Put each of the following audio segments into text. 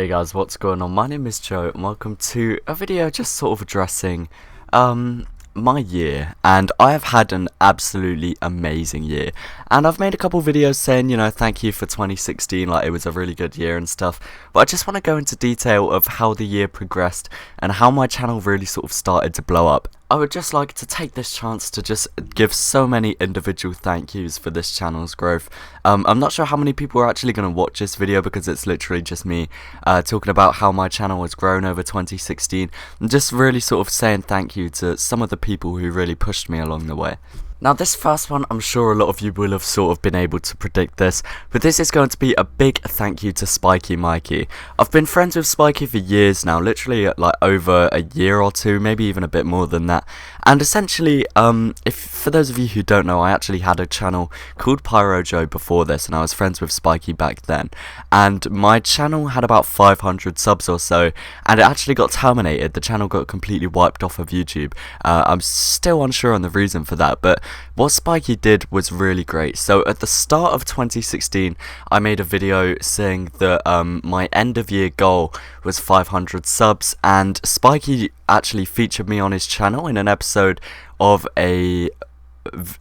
Hey guys, what's going on? My name is Joe and welcome to a video just sort of addressing my year. And I have had an absolutely amazing year, and I've made a couple videos saying, you know, thank you for 2016, like it was a really good year and stuff, but I just want to go into detail of how the year progressed and how my channel really sort of started to blow up. I would just like to take this chance to just give so many individual thank yous for this channel's growth. I'm not sure how many people are actually going to watch this video because it's literally just me talking about how my channel has grown over 2016 and just really sort of saying thank you to some of the people who really pushed me along the way. Now this first one, I'm sure a lot of you will have sort of been able to predict this, but this is going to be a big thank you to Spiky Mikey. I've been friends with Spiky for years now, literally like over a year or two, maybe even a bit more than that. And essentially, if for those of you who don't know, I actually had a channel called PyroJoe before this, and I was friends with Spiky back then. And my channel had about 500 subs or so, and it actually got terminated. The channel got completely wiped off of YouTube. I'm still unsure on the reason for that, but what Spiky did was really great. So at the start of 2016, I made a video saying that my end of year goal was 500 subs, and Spiky actually featured me on his channel in an episode of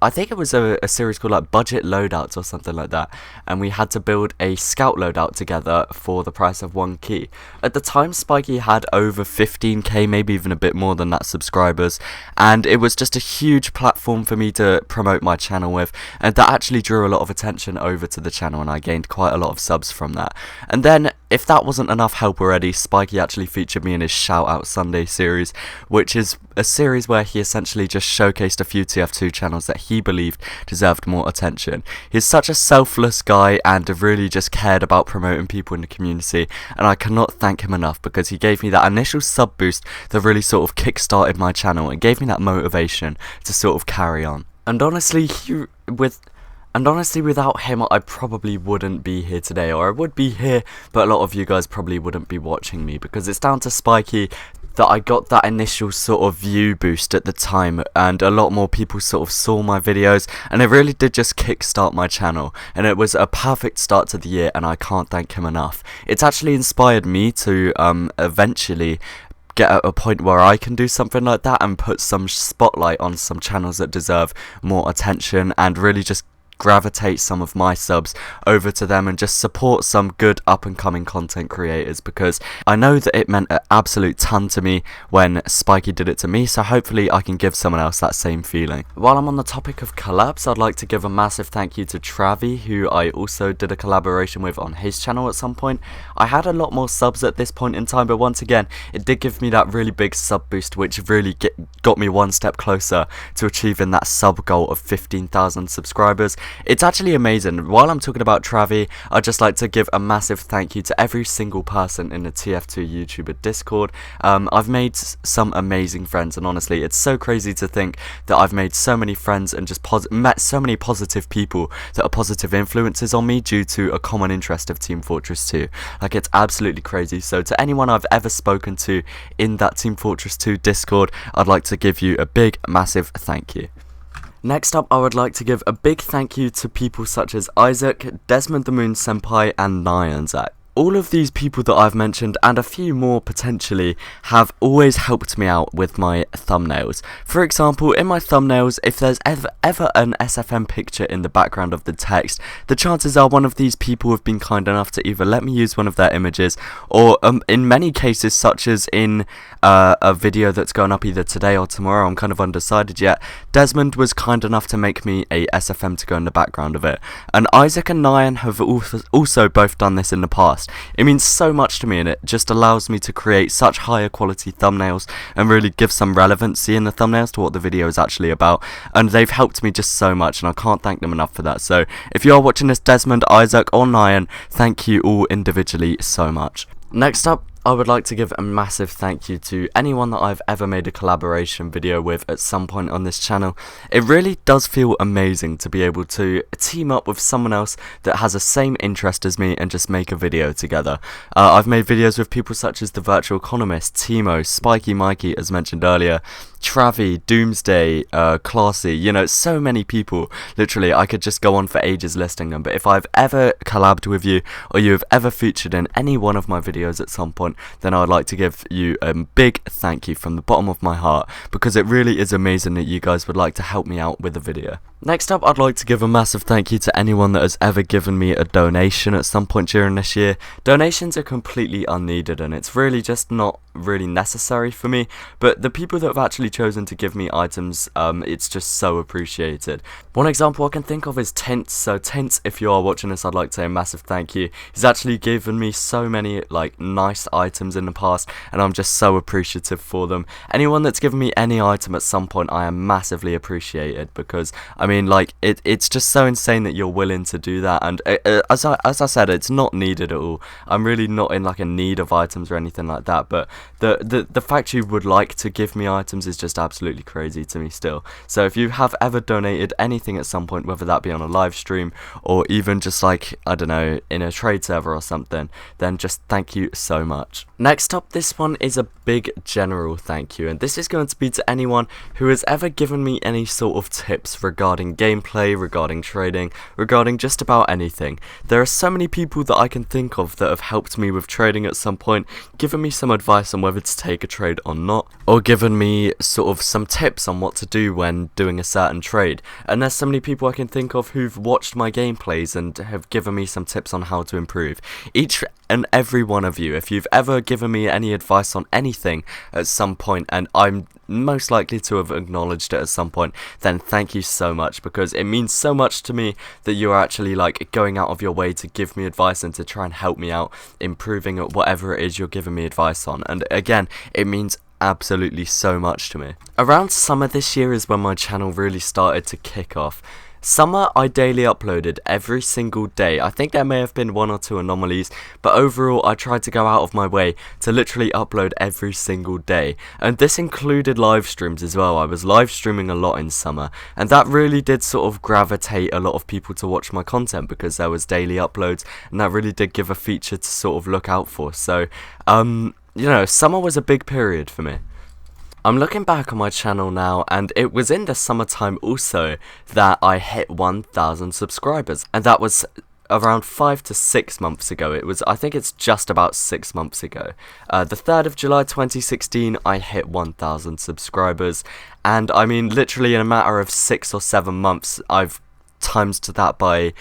I think it was a series called like Budget Loadouts or something like that, and we had to build a scout loadout together for the price of 1 key. At the time, Spiky had over 15k, maybe even a bit more than that, subscribers, and it was just a huge platform for me to promote my channel with, and that actually drew a lot of attention over to the channel, and I gained quite a lot of subs from that. And then, if that wasn't enough help already, Spiky actually featured me in his Shoutout Sunday series, which is a series where he essentially just showcased a few TF2 channels that he believed deserved more attention. He's such a selfless guy and really just cared about promoting people in the community, and I cannot thank him enough because he gave me that initial sub boost that really sort of kick-started my channel and gave me that motivation to sort of carry on. And honestly, without him, I probably wouldn't be here today, or I would be here, but a lot of you guys probably wouldn't be watching me, because it's down to Spiky that I got that initial sort of view boost at the time, and a lot more people sort of saw my videos, and it really did just kickstart my channel, and it was a perfect start to the year, and I can't thank him enough. It's actually inspired me to eventually get at a point where I can do something like that and put some spotlight on some channels that deserve more attention, and really just gravitate some of my subs over to them and just support some good up and coming content creators, because I know that it meant an absolute ton to me when Spiky did it to me, so hopefully I can give someone else that same feeling. While I'm on the topic of collabs, I'd like to give a massive thank you to Travi, who I also did a collaboration with on his channel at some point. I had a lot more subs at this point in time, but once again, it did give me that really big sub boost, which really got me one step closer to achieving that sub goal of 15,000 subscribers. It's actually amazing. While I'm talking about Travi, I'd just like to give a massive thank you to every single person in the TF2 YouTuber Discord. I've made some amazing friends, and honestly, it's so crazy to think that I've made so many friends and just met so many positive people that are positive influences on me due to a common interest of Team Fortress 2. Like, it's absolutely crazy. So to anyone I've ever spoken to in that Team Fortress 2 Discord, I'd like to give you a big, massive thank you. Next up, I would like to give a big thank you to people such as Isaac, Desmond the Moon Senpai, and Nyanzak. All of these people that I've mentioned, and a few more potentially, have always helped me out with my thumbnails. For example, in my thumbnails, if there's ever an SFM picture in the background of the text, the chances are one of these people have been kind enough to either let me use one of their images, or in many cases, such as in a video that's going up either today or tomorrow, I'm kind of undecided yet, Desmond was kind enough to make me a SFM to go in the background of it. And Isaac and Nyan have also both done this in the past. It means so much to me, and it just allows me to create such higher quality thumbnails and really give some relevancy in the thumbnails to what the video is actually about, and they've helped me just so much, and I can't thank them enough for that. So if you are watching this, Desmond, Isaac, or Nyan, thank you all individually so much. Next up, I would like to give a massive thank you to anyone that I've ever made a collaboration video with at some point on this channel. It really does feel amazing to be able to team up with someone else that has the same interest as me and just make a video together. I've made videos with people such as The Virtual Economist, Timo, Spiky Mikey as mentioned earlier, Travi, Doomsday, Classy, you know, so many people. Literally, I could just go on for ages listing them, but if I've ever collabed with you, or you have ever featured in any one of my videos at some point, then I'd like to give you a big thank you from the bottom of my heart, because it really is amazing that you guys would like to help me out with a video. Next up, I'd like to give a massive thank you to anyone that has ever given me a donation at some point during this year. Donations are completely unneeded, and it's really just not really necessary for me, but the people that have actually chosen to give me items, it's just so appreciated. One example I can think of is Tints. So Tints, if you are watching this, I'd like to say a massive thank you. He's actually given me so many like nice items in the past, and I'm just so appreciative for them. Anyone that's given me any item at some point, I am massively appreciated, because I mean, like, it's just so insane that you're willing to do that, and as I said, it's not needed at all. I'm really not in like a need of items or anything like that, but the fact you would like to give me items is just absolutely crazy to me still. So if you have ever donated anything at some point, whether that be on a live stream or even just like, I don't know, in a trade server or something, then just thank you so much. Next up, this one is a big general thank you, and this is going to be to anyone who has ever given me any sort of tips regarding gameplay, regarding trading, regarding just about anything. There are so many people that I can think of that have helped me with trading at some point, given me some advice on whether to take a trade or not, or given me sort of some tips on what to do when doing a certain trade. And there's so many people I can think of who've watched my gameplays and have given me some tips on how to improve. Each and every one of you, if you've ever given me any advice on anything at some point, and I'm most likely to have acknowledged it at some point, then thank you so much, because it means so much to me that you're actually like going out of your way to give me advice and to try and help me out improving at whatever it is you're giving me advice on. And again, it means absolutely so much to me. Around summer this year is when my channel really started to kick off. Summer, I daily uploaded every single day. I think there may have been one or two anomalies, but overall I tried to go out of my way to literally upload every single day. And this included live streams as well. I was live streaming a lot in summer, and that really did sort of gravitate a lot of people to watch my content, because there was daily uploads, and that really did give a feature to sort of look out for. So, you know, summer was a big period for me. I'm looking back on my channel now, and it was in the summertime also that I hit 1,000 subscribers, and that was around 5 to 6 months ago. I think it's just about 6 months ago. The 3rd of July 2016, I hit 1,000 subscribers, and I mean, literally in a matter of 6 or 7 months, I've times to that by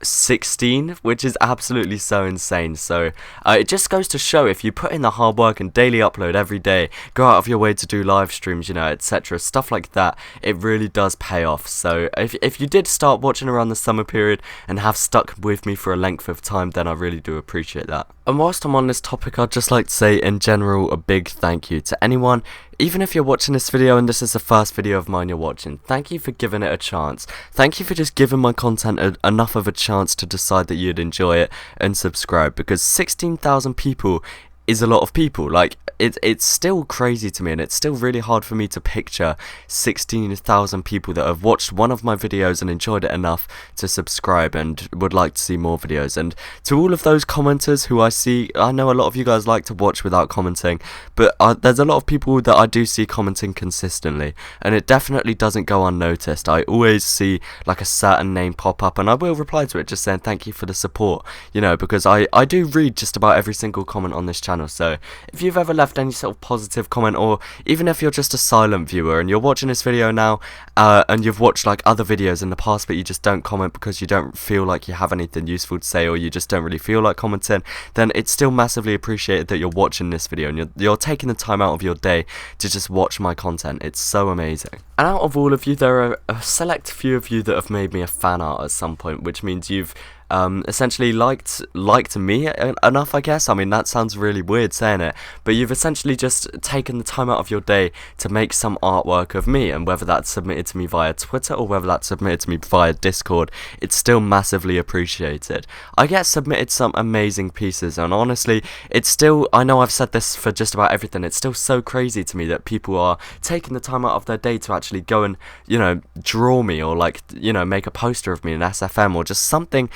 16, which is absolutely so insane. So it just goes to show, if you put in the hard work and daily upload every day, go out of your way to do live streams, you know, etc., stuff like that, it really does pay off. So if you did start watching around the summer period and have stuck with me for a length of time, then I really do appreciate that. And whilst I'm on this topic, I'd just like to say in general a big thank you to anyone, even if you're watching this video and this is the first video of mine you're watching. Thank you for giving it a chance. Thank you for just giving my content enough of a chance to decide that you'd enjoy it and subscribe, because 16,000 people is a lot of people. Like, it's still crazy to me, and it's still really hard for me to picture 16,000 people that have watched one of my videos and enjoyed it enough to subscribe and would like to see more videos. And to all of those commenters who I know a lot of you guys like to watch without commenting, but there's a lot of people that I do see commenting consistently, and it definitely doesn't go unnoticed. I always see like a certain name pop up, and I will reply to it just saying thank you for the support, you know, because I do read just about every single comment on this channel. So if you've ever left any sort of positive comment, or even if you're just a silent viewer and you're watching this video now, and you've watched like other videos in the past but you just don't comment because you don't feel like you have anything useful to say, or you just don't really feel like commenting, then it's still massively appreciated that you're watching this video and you're taking the time out of your day to just watch my content. It's so amazing. And out of all of you, there are a select few of you that have made me a fan art at some point, which means you've essentially liked me enough, I guess. I mean, that sounds really weird saying it, but you've essentially just taken the time out of your day to make some artwork of me, and whether that's submitted to me via Twitter or whether that's submitted to me via Discord, it's still massively appreciated. I get submitted some amazing pieces, and honestly, it's still, I know I've said this for just about everything, it's still so crazy to me that people are taking the time out of their day to actually go and, you know, draw me, or like, you know, make a poster of me in SFM, or just something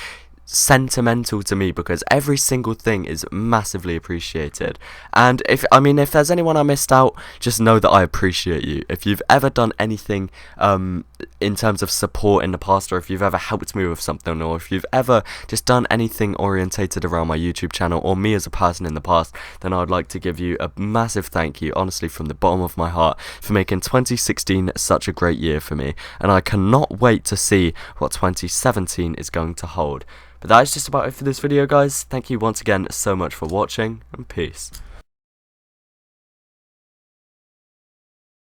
sentimental to me, because every single thing is massively appreciated. And if there's anyone I missed out, just know that I appreciate you. If you've ever done anything in terms of support in the past, or if you've ever helped me with something, or if you've ever just done anything orientated around my YouTube channel or me as a person in the past, then I'd like to give you a massive thank you, honestly, from the bottom of my heart, for making 2016 such a great year for me, and I cannot wait to see what 2017 is going to hold. But that is just about it for this video, guys. Thank you once again so much for watching, and peace.